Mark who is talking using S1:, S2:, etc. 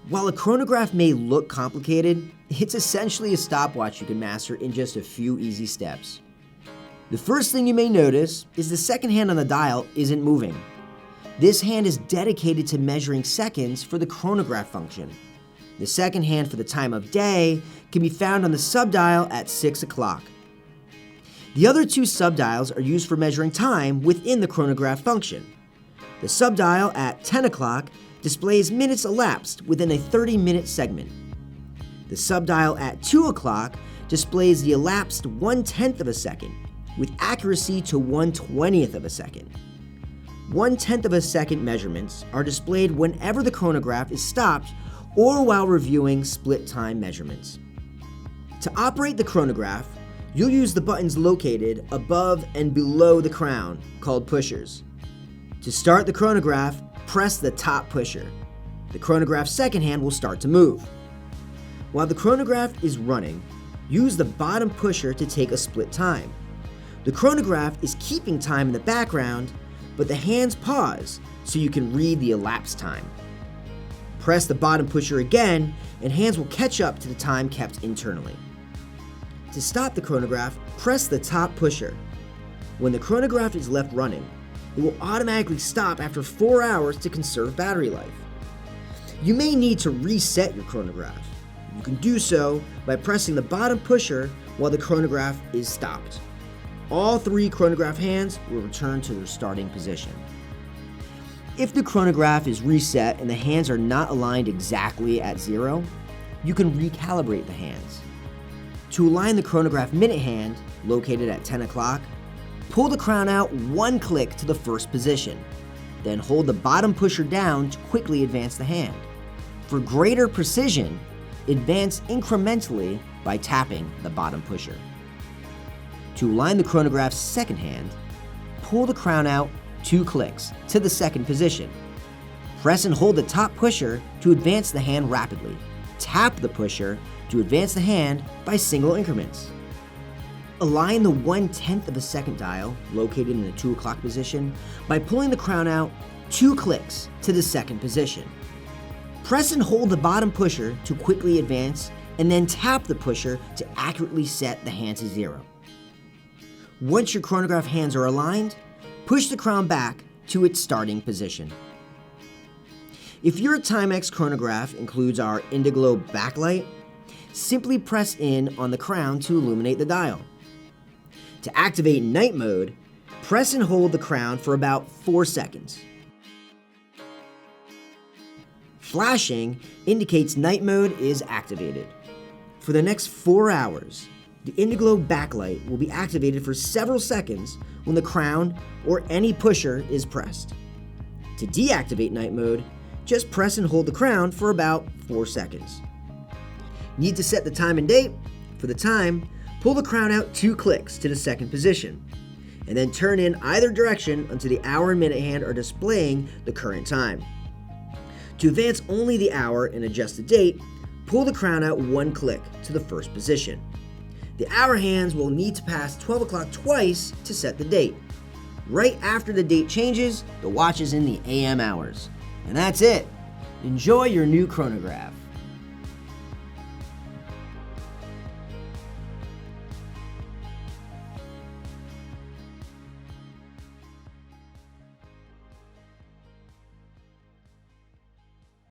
S1: While a chronograph may look complicated, it's essentially a stopwatch you can master in just a few easy steps. The first thing you may notice is the second hand on the dial isn't moving. This hand is dedicated to measuring seconds for the chronograph function. The second hand for the time of day can be found on the subdial at 6 o'clock. The other two subdials are used for measuring time within the chronograph function. The subdial at 10 o'clock displays minutes elapsed within a 30-minute segment. The subdial at 2 o'clock displays the elapsed 1/10 of a second, with accuracy to 1/20th of a second. 1/10 of a second measurements are displayed whenever the chronograph is stopped or while reviewing split time measurements. To operate the chronograph, you'll use the buttons located above and below the crown, called pushers. To start the chronograph, press the top pusher. The chronograph's second hand will start to move. While the chronograph is running, use the bottom pusher to take a split time. The chronograph is keeping time in the background, but the hands pause so you can read the elapsed time. Press the bottom pusher again, and hands will catch up to the time kept internally. To stop the chronograph, press the top pusher. When the chronograph is left running, it will automatically stop after 4 hours to conserve battery life. You may need to reset your chronograph. You can do so by pressing the bottom pusher while the chronograph is stopped. All 3 chronograph hands will return to their starting position. If the chronograph is reset and the hands are not aligned exactly at 0, you can recalibrate the hands. To align the chronograph minute hand, located at 10 o'clock, pull the crown out 1 click to the first position. Then hold the bottom pusher down to quickly advance the hand. For greater precision, advance incrementally by tapping the bottom pusher. To align the chronograph's second hand, pull the crown out 2 clicks to the second position. Press and hold the top pusher to advance the hand rapidly. Tap the pusher to advance the hand by single increments. Align the 1/10 of a second dial, located in the 2 o'clock position, by pulling the crown out 2 clicks to the second position. Press and hold the bottom pusher to quickly advance, and then tap the pusher to accurately set the hand to 0. Once your chronograph hands are aligned, push the crown back to its starting position. If your Timex chronograph includes our Indiglo backlight, simply press in on the crown to illuminate the dial. To activate night mode, press and hold the crown for about 4 seconds. Flashing indicates night mode is activated. For the next 4 hours, the Indiglo backlight will be activated for several seconds when the crown or any pusher is pressed. To deactivate night mode, just press and hold the crown for about 4 seconds. Need to set the time and date? For the time, pull the crown out 2 clicks to the second position, and then turn in either direction until the hour and minute hand are displaying the current time. To advance only the hour and adjust the date, pull the crown out 1 click to the first position. The hour hands will need to pass 12 o'clock twice to set the date. Right after the date changes, the watch is in the AM hours. And that's it. Enjoy your new chronograph.